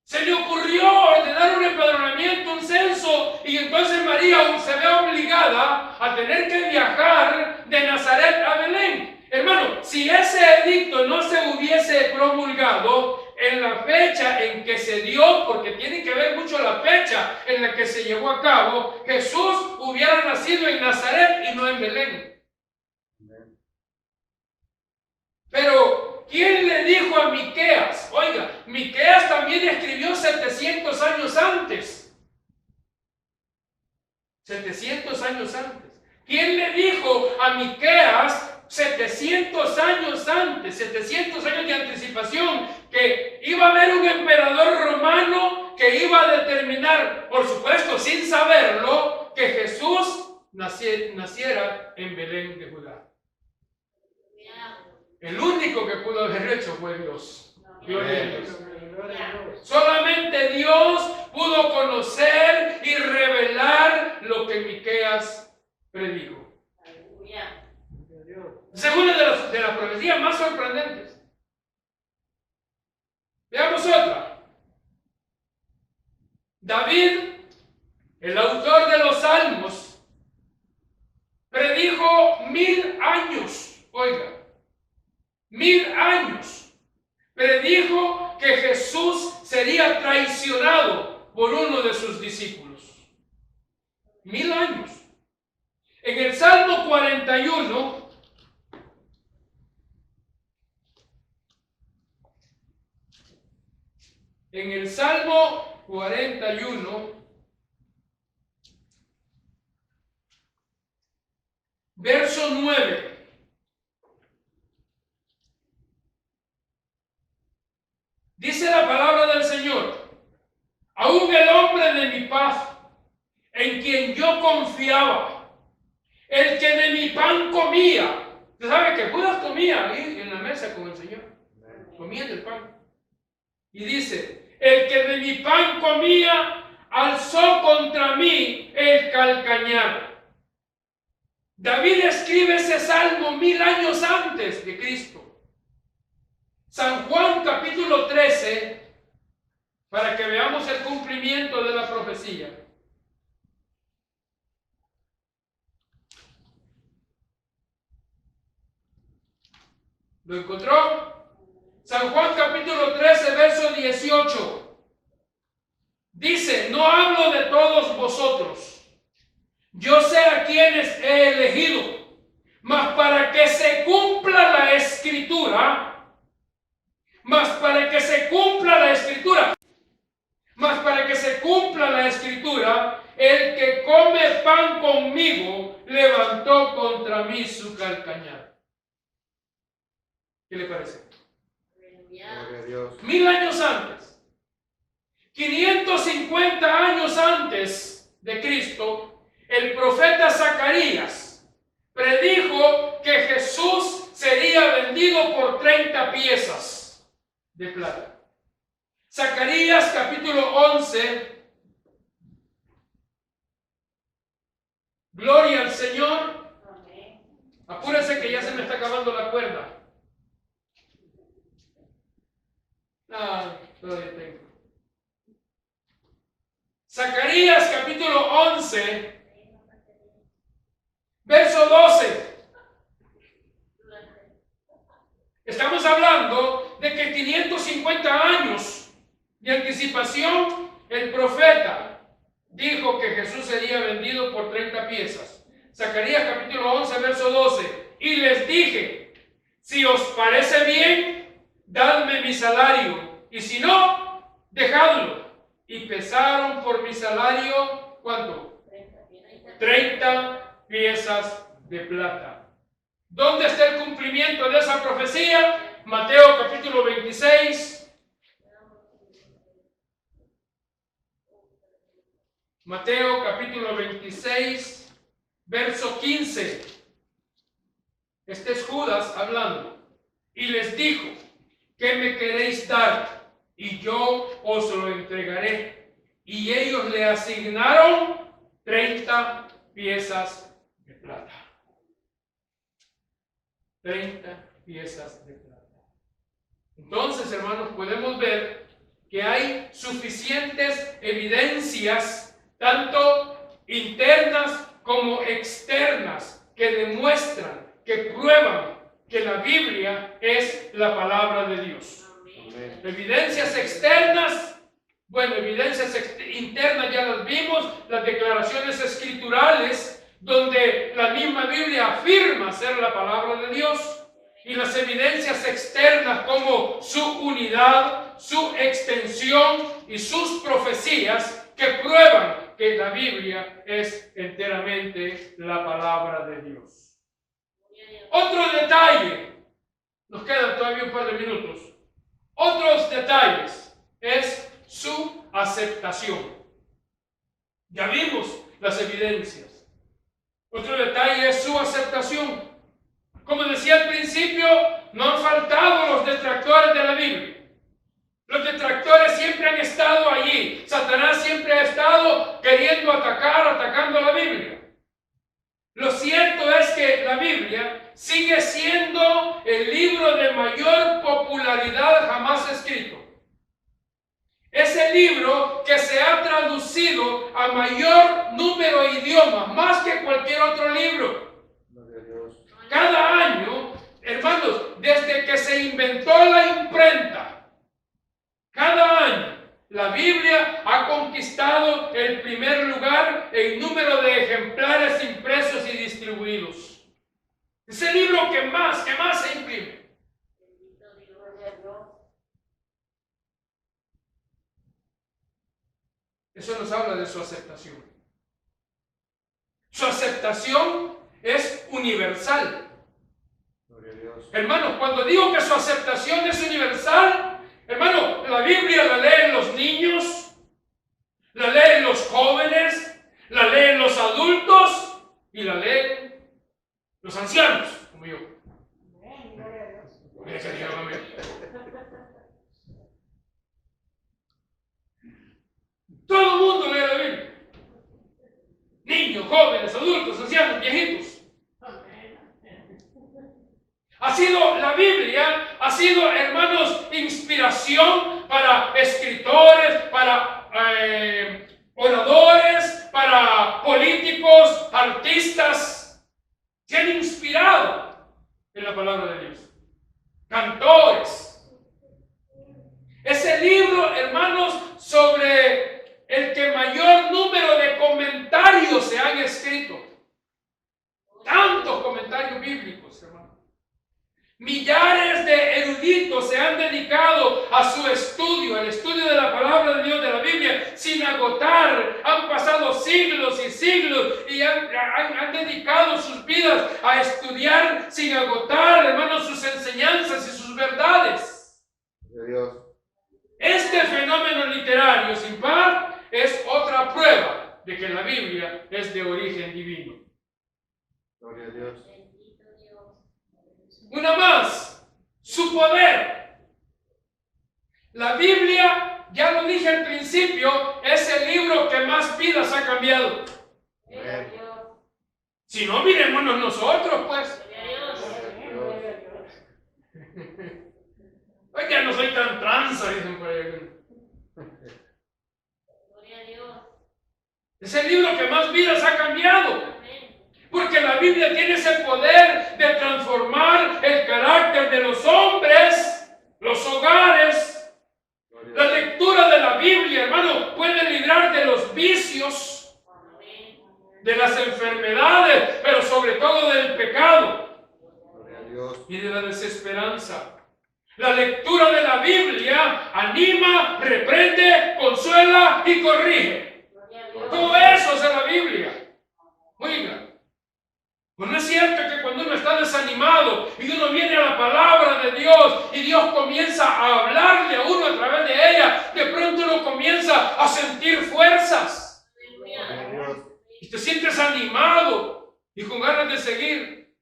Se le ocurrió ordenar un empadronamiento, un censo, y entonces María se ve obligada a tener que viajar de Nazaret a Belén. Hermano, si ese edicto no se hubiese promulgado en la fecha en que se dio, porque tiene que ver mucho la fecha en la que se llevó a cabo, Jesús hubiera nacido en Nazaret y no en Belén. Pero, ¿quién le dijo a Miqueas? Oiga, Miqueas también escribió 700 años antes. 700 años antes. ¿Quién le dijo a Miqueas 700 años antes, 700 años de anticipación, que iba a haber un emperador romano que iba a determinar, por supuesto sin saberlo, que Jesús naciera en Belén de Judá? El único que pudo haber hecho fue Dios. Gloria a Dios. Solamente Dios pudo conocer y revelar lo que Miqueas predijo. Es una de las profecías más sorprendentes. Veamos otra. David, el autor de los Salmos, predijo 1000 años, oiga, 1000 años, predijo que Jesús sería traicionado por uno de sus discípulos. 1000 años. En el Salmo 41, en el Salmo 41, verso 9. Dice la palabra del Señor: aún el hombre de mi paz, en quien yo confiaba, el que de mi pan comía. ¿Usted sabe que Judas comía ahí en la mesa con el Señor? Comía del pan. Y dice: el que de mi pan comía, alzó contra mí el calcañar. David escribe ese salmo 1000 años antes de Cristo. San Juan capítulo 13, para que veamos el cumplimiento de la profecía. ¿Lo encontró? San Juan capítulo 13, verso 18. Dice: no hablo de todos vosotros, yo sé a quienes he elegido, mas para que se cumpla la escritura, mas para que se cumpla la escritura, el que come pan conmigo levantó contra mí su calcañar. ¿Qué le parece? Gloria a Dios. 1000 años antes, 550 años antes de Cristo, el profeta Zacarías predijo que Jesús sería vendido por 30 piezas de plata. Zacarías capítulo 11. Gloria al Señor. Apúrese que ya se me está acabando la cuerda. Todavía tengo. Zacarías capítulo 11, verso 12. Estamos hablando de que 550 años de anticipación, el profeta dijo que Jesús sería vendido por 30 piezas. Zacarías capítulo 11, verso 12. Y les dije: si os parece bien, dadme mi salario, y si no, dejadlo. Y pesaron por mi salario, ¿cuánto? 30 piezas de plata. ¿Dónde está el cumplimiento de esa profecía? Mateo capítulo 26. Mateo capítulo 26, verso 15. Este es Judas hablando. Y les dijo: ¿qué me queréis dar? Y yo os lo entregaré. Y ellos le asignaron 30 piezas de plata. 30 piezas de plata. Entonces, hermanos, podemos ver que hay suficientes evidencias, tanto internas como externas, que demuestran, que prueban que la Biblia es la palabra de Dios. Amén. Evidencias externas, bueno, evidencias internas ya las vimos, las declaraciones escriturales, donde la misma Biblia afirma ser la palabra de Dios, y las evidencias externas como su unidad, su extensión y sus profecías que prueban que la Biblia es enteramente la palabra de Dios. Otro detalle, nos quedan todavía un par de minutos. Otros detalles es su aceptación. Ya vimos las evidencias. Otro detalle es su aceptación. Como decía al principio, no han faltado los detractores de la Biblia. Los detractores siempre han estado allí. Satanás siempre ha estado queriendo atacando la Biblia. Lo cierto es que la Biblia sigue siendo el libro de mayor popularidad jamás escrito. Es el libro que se ha traducido a mayor número de idiomas, más que cualquier otro libro. cada año, hermanos, desde que se inventó la imprenta, cada año la Biblia ha conquistado el primer lugar en número de ejemplares impresos y distribuidos. Es el libro que más se imprime. Eso nos habla de su aceptación. Su aceptación es universal. Gloria a Dios. Hermanos, cuando digo que su aceptación es universal, hermano, la Biblia la leen los niños, la leen los jóvenes, la leen los adultos y la leen los ancianos, como yo. Mira que digan amén. Todo el mundo lee la Biblia. Niños, jóvenes, adultos, ancianos, viejitos. La Biblia ha sido, hermanos, inspiración para escritores, para oradores, para políticos, artistas. Se han inspirado en la palabra de Dios. Cantores. Es el libro, hermanos, sobre el que mayor número de comentarios se han escrito. Tantos comentarios bíblicos, hermanos. Millares de eruditos se han dedicado a su estudio, al estudio de la palabra de Dios, de la Biblia, sin agotar. Han pasado siglos y siglos y han dedicado sus vidas a estudiar sin agotar, hermanos, sus enseñanzas y sus verdades. Dios. Este fenómeno literario sin par es otra prueba de que la Biblia es de origen divino. Gloria a Dios. Una más, su poder. La Biblia, ya lo dije al principio, es el libro que más vidas ha cambiado. Amén. Si no, mirémonos nosotros, pues. Hoy ya no soy tan tranza, dicen por ahí. Es el libro que más vidas ha cambiado. Porque la Biblia tiene ese poder de transformar el carácter de los hombres, los hogares. La lectura de la Biblia, hermano, puede librar de los vicios, de las enfermedades, pero sobre todo del pecado y de la desesperanza. La lectura de la Biblia anima, reprende, consuela y corrige. Todo eso es de la Biblia. Oiga. Pues no es cierto que cuando uno está desanimado y uno viene a la palabra de Dios y Dios comienza a hablarle a uno a través de ella, de pronto uno comienza a sentir fuerzas. Y te sientes animado y con ganas de seguir.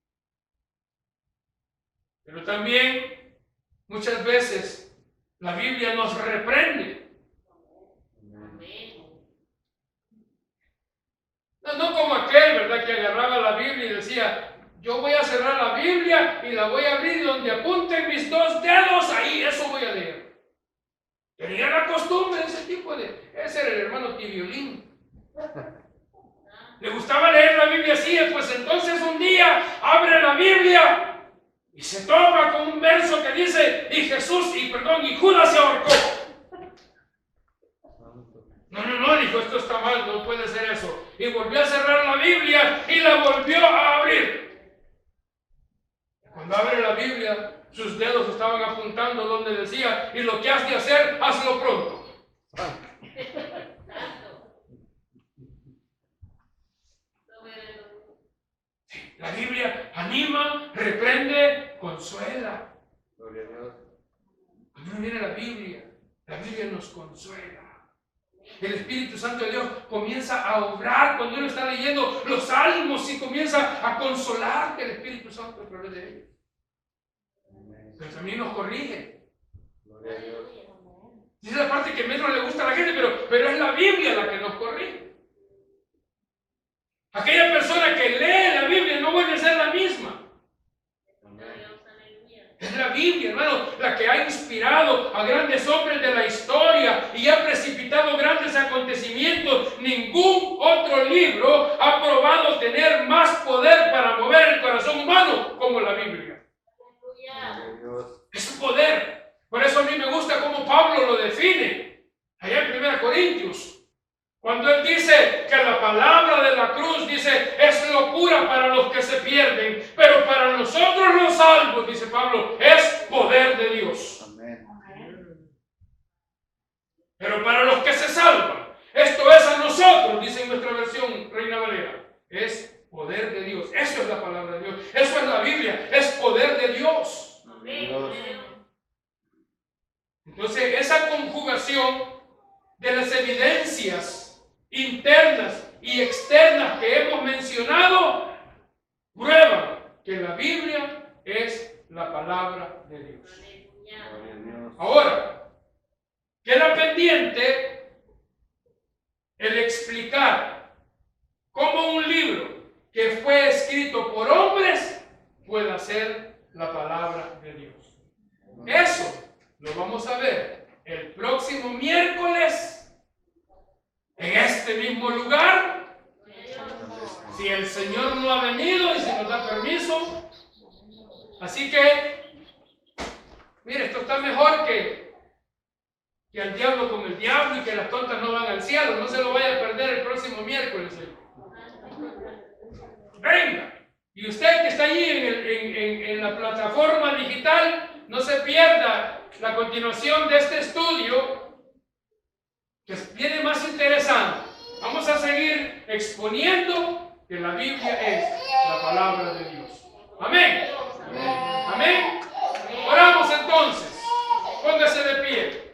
Pero también muchas veces la Biblia nos reprende. No como aquel, ¿verdad?, que agarraba la Biblia y decía, yo voy a cerrar la Biblia y la voy a abrir donde apunten mis 2 dedos, ahí eso voy a leer. Tenía la costumbre ese tipo de... Ese era el hermano Tibiolín. Le gustaba leer la Biblia así, pues entonces un día abre la Biblia y se topa con un verso que dice, y Judas se ahorcó. No, dijo, esto está mal, no puede ser eso. Y volvió a cerrar la Biblia y la volvió a abrir. Cuando abre la Biblia, sus dedos estaban apuntando donde decía, y lo que has de hacer, hazlo pronto. La Biblia anima, reprende, consuela. Gloria a Dios. Cuando uno viene a la Biblia nos consuela. El Espíritu Santo de Dios comienza a obrar cuando uno está leyendo los salmos y comienza a consolarte el Espíritu Santo a través de ellos. Pero también nos corrige. Gloria a Dios. Esa es la parte que menos le gusta a la gente, pero es la Biblia la que nos corrige. Aquella persona que lee la Biblia no vuelve a ser la misma. Es la Biblia, hermano, la que ha inspirado a grandes hombres de la historia y ha precipitado grandes acontecimientos. Ningún otro libro ha probado tener más poder para mover el corazón humano Corintios. Cuando él dice que la palabra de la cruz, dice, es locura para los que se pierden, pero para nosotros los salvos, dice Pablo, es poder de Dios. Amén. Pero para los que se salvan, esto es a nosotros, dice en nuestra versión Reina Valera, es poder de Dios. Eso es la palabra de Dios, eso es la Biblia, es poder de Dios. Dios. Entonces, esa conjugación de las evidencias internas y externas que hemos mencionado prueban que la Biblia es la palabra de Dios. Gloria a Dios. Ahora, queda pendiente el explicar cómo un libro que fue escrito por hombres puede ser la palabra de Dios. Eso lo vamos a ver el próximo miércoles en este mismo lugar, si el Señor no ha venido y si nos da permiso. Así que, mire, esto está mejor que al diablo con el diablo y que las tontas no van al cielo. No se lo vaya a perder el próximo miércoles. Venga. Y usted que está allí en la plataforma digital, no se pierda la continuación de este estudio, que viene más interesante. Vamos a seguir exponiendo que la Biblia es la palabra de Dios. Amén. Amén. Oramos entonces. Póngase de pie.